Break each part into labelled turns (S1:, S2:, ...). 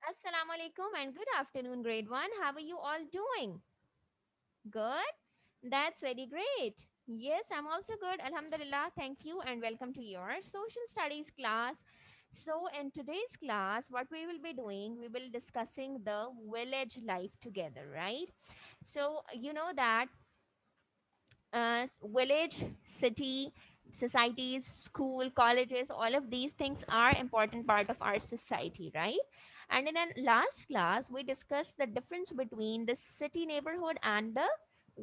S1: Assalamu alaikum and good afternoon, grade 1. How are you all doing? Good? That's very great. Yes, I'm also good. Alhamdulillah. Thank you and welcome to your social studies class. So, in today's class, what we will be doing, we will discussing the village life together, right? So, you know that village, city, societies, school, colleges, all of these things are important part of our society, right? And in a last class, we discussed the difference between the city neighborhood and the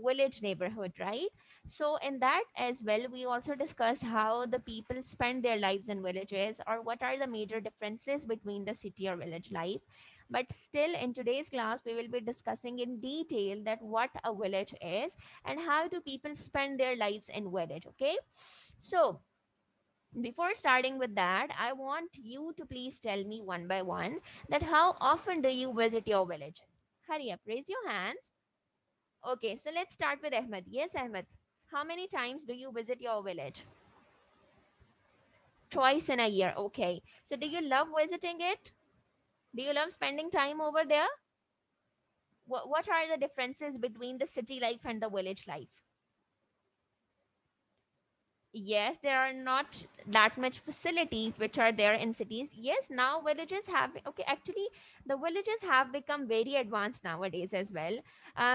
S1: village neighborhood, right? So in that as well, we also discussed how the people spend their lives in villages, or what are the major differences between the city or village life. But still, in today's class, we will be discussing in detail that what a village is and how do people spend their lives in village. Okay, so before starting with that, I want you to please tell me one by one that how often do you visit your village. Hurry up, raise your hands. Okay, so let's start with Ahmed. Yes, Ahmed, how many times do you visit your village? Twice in a year. Okay, so do you love visiting it? Do you love spending time over there? What are the differences between the city life and the village life? Yes, there are not that much facilities which are there in cities. Yes, now villages have, okay, actually the villages have become very advanced nowadays as well.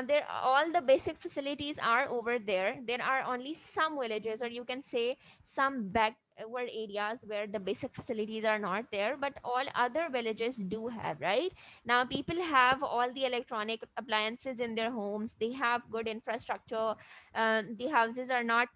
S1: There all the basic facilities are over there. There are only some villages, or you can say some backward areas where the basic facilities are not there, but all other villages do have, right? Now people have all the electronic appliances in their homes. They have good infrastructure. The houses are not,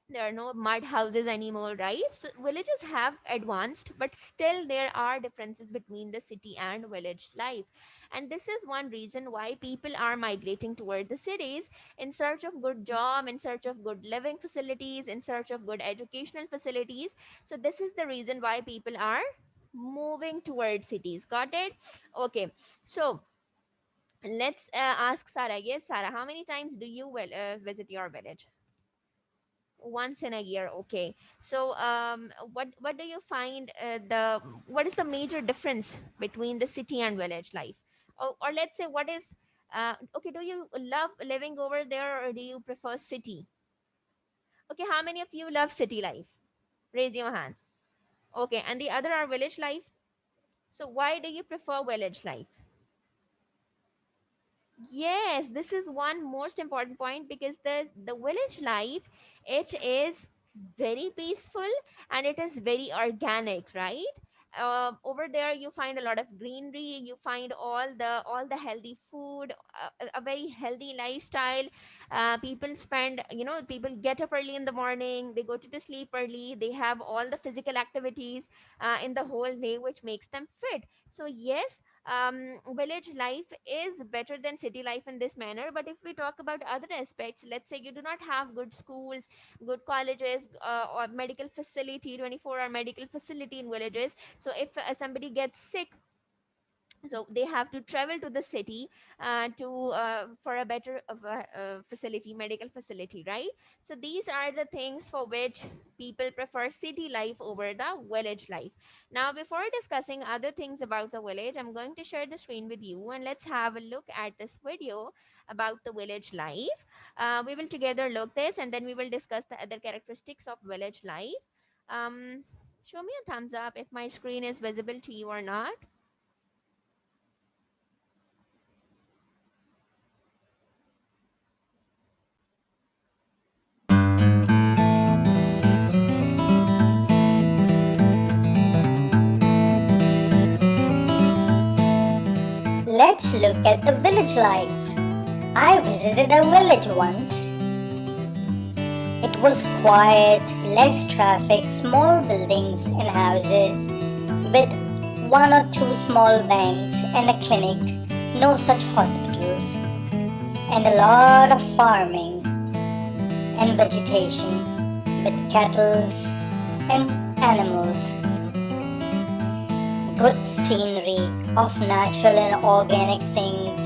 S1: there are no mud houses anymore, right? So villages have advanced, but still there are differences between the city and village life. And this is one reason why people are migrating toward the cities in search of good job, in search of good living facilities, in search of good educational facilities. So this is the reason why people are moving towards cities. Got it? Okay, so let's ask Sarah. Yes, Sarah, how many times do you visit your village? Once in a year. Okay, so what do you find the what is the major difference between the city and village life? Or let's say, what is okay, do you love living over there or do you prefer city? Okay, how many of you love city life? Raise your hands. Okay, and the other are village life. So why do you prefer village life? Yes, this is one most important point, because the village life, it is very peaceful and it is very organic, right? Over there you find a lot of greenery, you find all the healthy food, a very healthy lifestyle. People spend, people get up early in the morning, they go to the sleep early, they have all the physical activities in the whole day, which makes them fit. So yes, village life is better than city life in this manner. But if we talk about other aspects, let's say you do not have good schools, good colleges, or medical facility, 24-hour medical facility in villages. So if somebody gets sick, so they have to travel to the city to for a better facility, medical facility, right? So these are the things for which people prefer city life over the village life. Now, before discussing other things about the village, I'm going to share the screen with you, and let's have a look at this video about the village life. We will together look this, and then we will discuss the other characteristics of village life. Show me a thumbs up if my screen is visible to you or not.
S2: Let's look at the village life. I visited a village once. It was quiet, less traffic, small buildings and houses with one or two small banks and a clinic, no such hospitals, and a lot of farming and vegetation with cattle and animals. Good scenery of natural and organic things,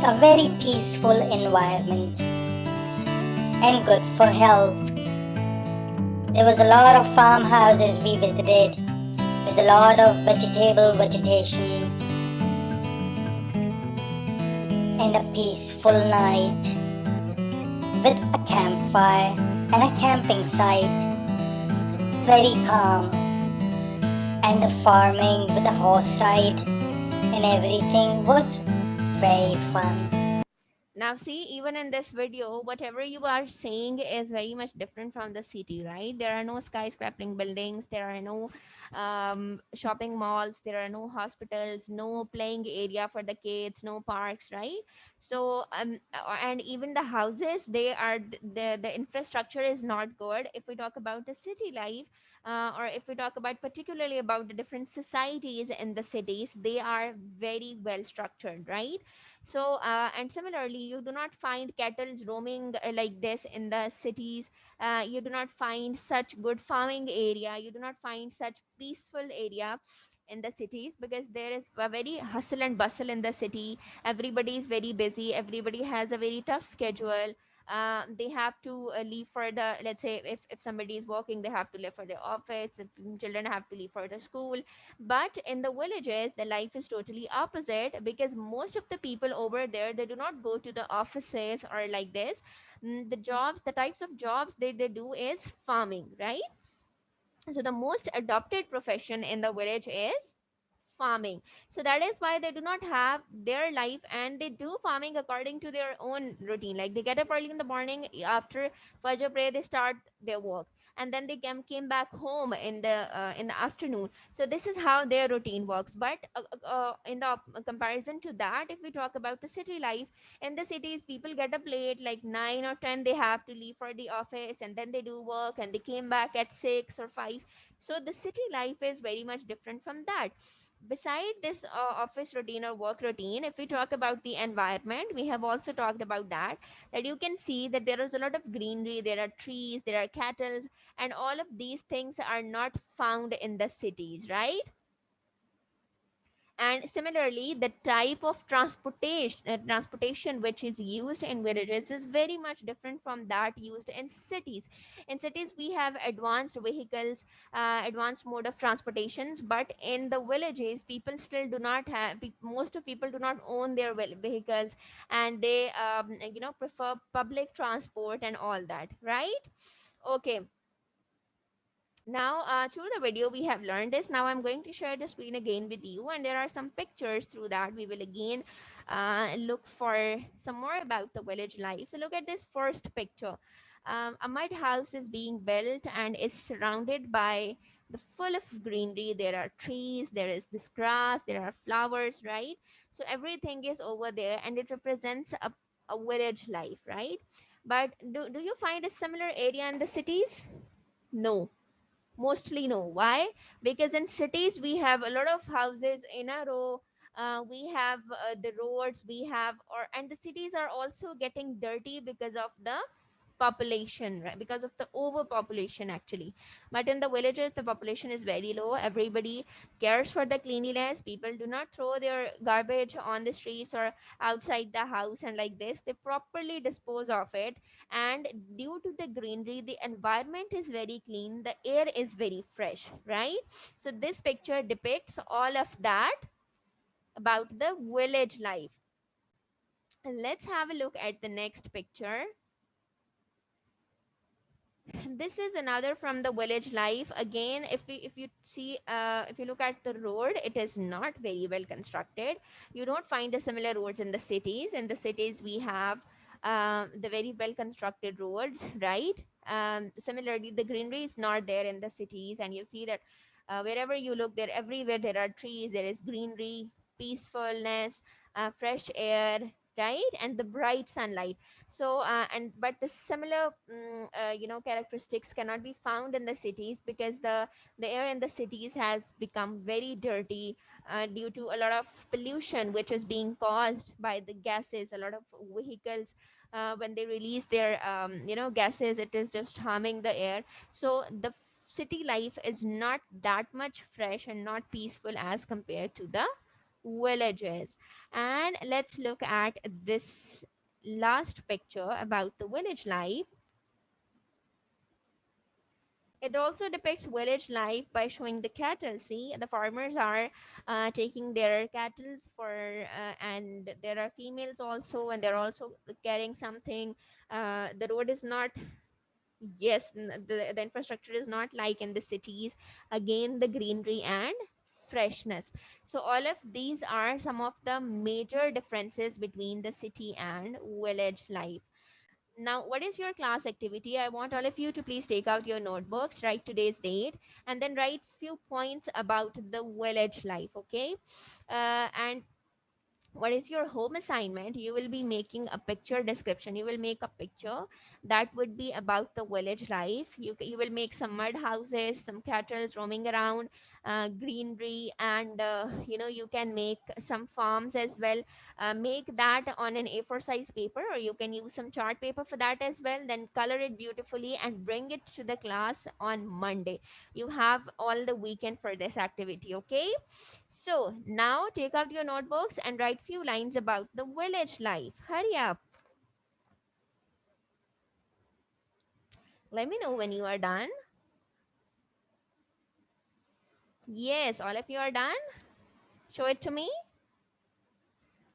S2: a very peaceful environment, and good for health. There was a lot of farmhouses we visited with with a lot of vegetation in a peaceful night with a campfire and a camping site, very calm, and the farming with a horse ride and everything was very fun.
S1: Now, see, even in this video, whatever you are saying is very much different from the city, right? There are no skyscraping buildings, there are no shopping malls, there are no hospitals, no playing area for the kids, no parks, right? So, and even the houses, the infrastructure is not good. If we talk about the city life, or if we talk about particularly about the different societies in the cities, they are very well structured, right? So and similarly, you do not find cattle roaming like this in the cities. You do not find such good farming area, you do not find such peaceful area in the cities, because there is a very hustle and bustle in the city. Everybody is very busy, everybody has a very tough schedule. They have to leave for the, let's say, if somebody is working, they have to leave for the office, if children have to leave for the school. But in the villages, the life is totally opposite, because most of the people over there, they do not go to the offices or like this. The jobs, the types of jobs they do is farming, right? So the most adopted profession in the village is farming. So that is why they do not have their life, and they do farming according to their own routine. Like they get up early in the morning, after fajr prayer they start their work, and then they came back home in the afternoon. So this is how their routine works. But in the comparison to that, if we talk about the city life, in the cities people get up late, like 9 or 10, they have to leave for the office, and then they do work and they came back at 6 or 5. So the city life is very much different from that. Beside this office routine or work routine, if we talk about the environment, we have also talked about that, that you can see that there is a lot of greenery, there are trees, there are cattle, and all of these things are not found in the cities, right? And similarly, the type of transportation which is used in villages is very much different from that used in cities. In cities we have advanced vehicles, advanced mode of transportations, but in the villages people still do not have, most of people do not own their vehicles, and they prefer public transport and all that, right? Okay. Now, through the video, we have learned this. Now, I'm going to share the screen again with you, and there are some pictures through that. We will again look for some more about the village life. So, look at this first picture. A mud house is being built and is surrounded by the full of greenery. There are trees, there is this grass, there are flowers, right? So, everything is over there, and it represents a village life, right? But do you find a similar area in the cities? No, mostly no. Why? Because in cities we have a lot of houses in a row. We have the roads, we have, or and the cities are also getting dirty because of the population, right? Because of the overpopulation actually. But in the villages the population is very low, everybody cares for the cleanliness, people do not throw their garbage on the streets or outside the house, and like this they properly dispose of it. And due to the greenery, the environment is very clean, the air is very fresh, right? So this picture depicts all of that about the village life. And let's have a look at the next picture. This is another from the village life. Again, if you see, if you look at the road, it is not very well constructed. You don't find the similar roads in the cities. In the cities we have the very well constructed roads, right? Similarly, the greenery is not there in the cities, and you see that wherever you look, there everywhere there are trees, there is greenery, peacefulness, fresh air, right, and the bright sunlight. So and but the similar characteristics cannot be found in the cities, because the air in the cities has become very dirty due to a lot of pollution which is being caused by the gases. A lot of vehicles, when they release their gases, it is just harming the air. So the city life is not that much fresh and not peaceful as compared to the villages. And let's look at this last picture about the village life. It also depicts village life by showing the cattle. See, the farmers are taking their cattle for, and there are females also, and they're also carrying something. The road is not, yes, the infrastructure is not like in the cities. Again, the greenery and freshness. So, all of these are some of the major differences between the city and village life. Now, what is your class activity? I want all of you to please take out your notebooks, write today's date, and then write few points about the village life. Okay, and what is your home assignment? You will be making a picture description. You will make a picture that would be about the village life. You will make some mud houses, some cattle roaming around, greenery, and you can make some farms as well. Make that on an A4 size paper, or you can use some chart paper for that as well. Then color it beautifully and bring it to the class on Monday. You have all the weekend for this activity. Okay, so now take out your notebooks and write few lines about the village life. Hurry up. Let me know when you are done. Yes, all of you are done. Show it to me.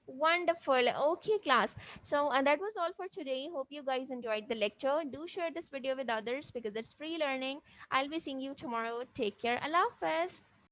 S1: Wonderful. Okay, class. So that was all for today. Hope you guys enjoyed the lecture. Do share this video with others because it's free learning. I'll be seeing you tomorrow. Take care. Allah Hafiz.